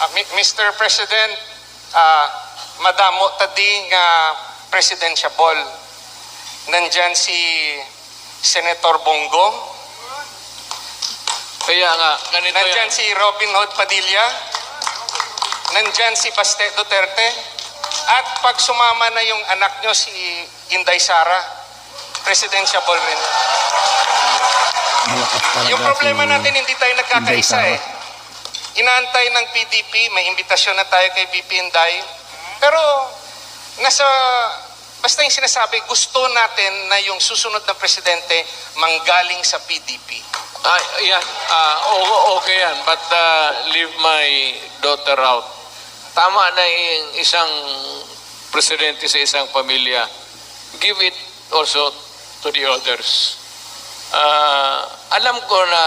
Mr. President, madamo tadi nga presidentiable. Nandyan si Senator Bongo. Kaya nga, ganito Nandyan yan. si Robin Hood Padilla. Nandyan si Baste Duterte. At pag sumama na yung anak nyo, si Inday Sara, presidentiable rin. Malakas talaga Yung problema si natin, hindi tayo nagkakaisa Inday Sara. Inaantay ng PDP, may imbitasyon na tayo kay VP Inday. Pero basta yung sinasabi, gusto natin na yung susunod na presidente manggaling sa PDP. Yan. Okay yan. But leave my daughter out. Tama na yung isang presidente sa isang pamilya. Give it also to the others. Alam ko na